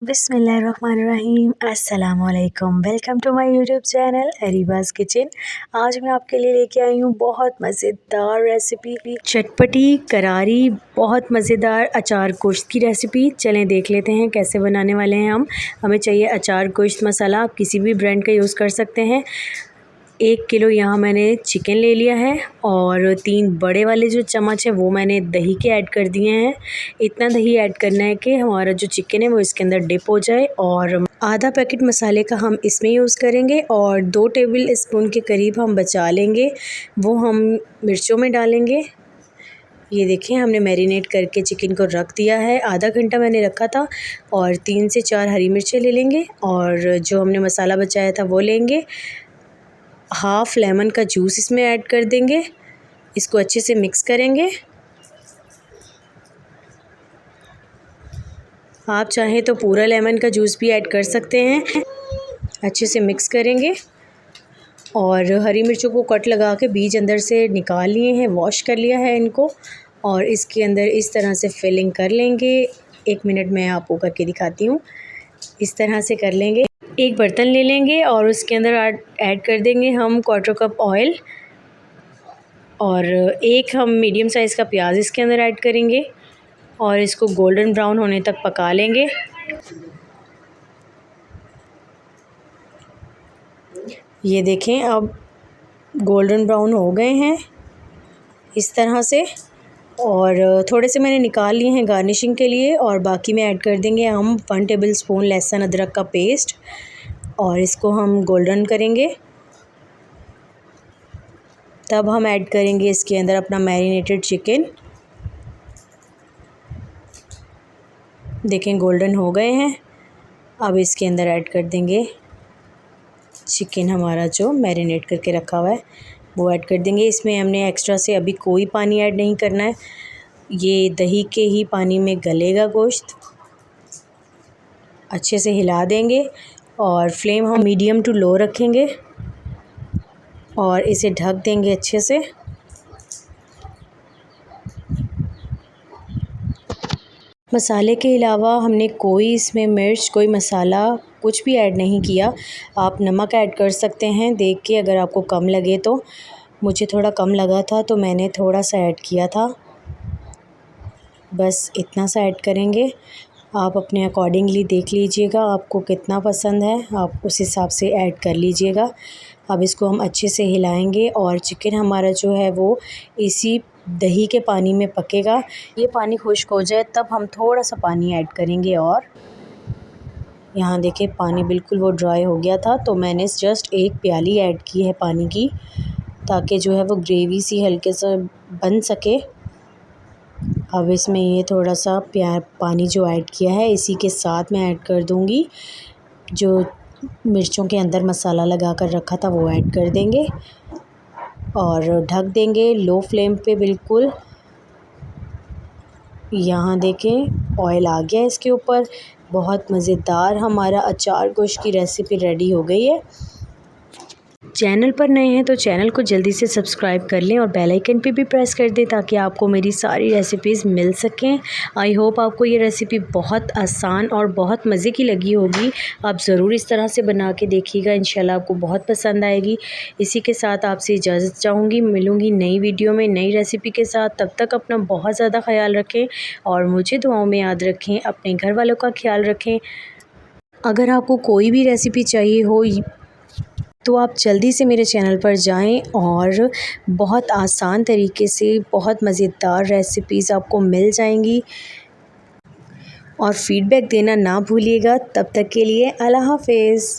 बिस्मिल्लाहिर्रहमानिर्रहीम। अस्सलामुअलैकुम। Welcome to my YouTube channel Areeba's kitchen. आज मैं आपके लिए लेके आई हूँ बहुत मज़ेदार रेसिपी, चटपटी करारी बहुत मज़ेदार अचार गोश्त की रेसिपी। चलें देख लेते हैं कैसे बनाने वाले हैं हम। हमें चाहिए अचार गोश्त मसाला, आप किसी भी ब्रांड का यूज़ कर सकते हैं। 1 किलो यहाँ मैंने चिकन ले लिया है और 3 बड़े वाले जो चम्मच है वो मैंने दही के ऐड कर दिए हैं। इतना दही ऐड करना है कि हमारा जो चिकन है वो इसके अंदर डिप हो जाए। और आधा पैकेट मसाले का हम इसमें यूज़ करेंगे और 2 टेबल स्पून के करीब हम बचा लेंगे, वो हम मिर्चों में डालेंगे। ये देखें हमने मैरिनेट करके चिकन को रख दिया है, आधा घंटा मैंने रखा था। और 3 से 4 हरी मिर्चें ले लेंगे और जो हमने मसाला बचाया था वो लेंगे। हाफ़ लेमन का जूस इसमें ऐड कर देंगे, इसको अच्छे से मिक्स करेंगे। आप चाहें तो पूरा लेमन का जूस भी ऐड कर सकते हैं। अच्छे से मिक्स करेंगे और हरी मिर्चों को कट लगा के बीज अंदर से निकाल लिए हैं, वॉश कर लिया है इनको। और इसके अंदर इस तरह से फिलिंग कर लेंगे। 1 मिनट में आपको करके दिखाती हूँ। इस तरह से कर लेंगे। एक बर्तन ले लेंगे और उसके अंदर ऐड कर देंगे हम 1/4 कप ऑयल और एक हम मीडियम साइज़ का प्याज इसके अंदर ऐड करेंगे और इसको गोल्डन ब्राउन होने तक पका लेंगे। ये देखें अब गोल्डन ब्राउन हो गए हैं इस तरह से। और थोड़े से मैंने निकाल लिए हैं गार्निशिंग के लिए और बाकी में ऐड कर देंगे हम 1 टेबल स्पून लहसुन अदरक का पेस्ट और इसको हम गोल्डन करेंगे। तब हम ऐड करेंगे इसके अंदर अपना मैरिनेटेड चिकन। देखें गोल्डन हो गए हैं। अब इसके अंदर ऐड कर देंगे चिकन हमारा जो मैरिनेट करके रखा हुआ है वो ऐड कर देंगे। इसमें हमने एक्स्ट्रा से अभी कोई पानी ऐड नहीं करना है, ये दही के ही पानी में गलेगा गोश्त। अच्छे से हिला देंगे और फ्लेम हम मीडियम टू लो रखेंगे और इसे ढक देंगे अच्छे से। मसाले के अलावा हमने कोई इसमें मिर्च, कोई मसाला कुछ भी ऐड नहीं किया। आप नमक ऐड कर सकते हैं देख के, अगर आपको कम लगे तो। मुझे थोड़ा कम लगा था तो मैंने थोड़ा सा ऐड किया था, बस इतना सा ऐड करेंगे। आप अपने अकॉर्डिंगली देख लीजिएगा आपको कितना पसंद है, आप उस हिसाब से ऐड कर लीजिएगा। अब इसको हम अच्छे से हिलाएंगे और चिकन हमारा जो है वो इसी दही के पानी में पकेगा। ये पानी खुश्क हो जाए तब हम थोड़ा सा पानी ऐड करेंगे। और यहाँ देखिए पानी बिल्कुल वो ड्राई हो गया था तो मैंने जस्ट 1 प्याली ऐड की है पानी की, ताकि जो है वो ग्रेवी सी हल्के से बन सके। अब इसमें ये थोड़ा सा पानी जो ऐड किया है इसी के साथ मैं ऐड कर दूँगी जो मिर्चों के अंदर मसाला लगा कर रखा था वो ऐड कर देंगे और ढक देंगे लो फ्लेम पे बिल्कुल। यहाँ देखें ऑयल आ गया इसके ऊपर। बहुत मज़ेदार हमारा अचार गोश्त की रेसिपी रेडी हो गई है। चैनल पर नए हैं तो चैनल को जल्दी से सब्सक्राइब कर लें और बेल आइकन पे भी प्रेस कर दें ताकि आपको मेरी सारी रेसिपीज़ मिल सकें। आई होप आपको ये रेसिपी बहुत आसान और बहुत मज़े की लगी होगी। आप ज़रूर इस तरह से बना के देखिएगा, इंशाल्लाह आपको बहुत पसंद आएगी। इसी के साथ आपसे इजाज़त चाहूँगी, मिलूँगी नई वीडियो में नई रेसिपी के साथ। तब तक अपना बहुत ज़्यादा ख्याल रखें और मुझे दुआओं में याद रखें। अपने घर वालों का ख्याल रखें। अगर आपको कोई भी रेसिपी चाहिए हो तो आप जल्दी से मेरे चैनल पर जाएं और बहुत आसान तरीके से बहुत मज़ेदार रेसिपीज़ आपको मिल जाएंगी। और फ़ीडबैक देना ना भूलिएगा। तब तक के लिए अल्लाह हाफ़िज़।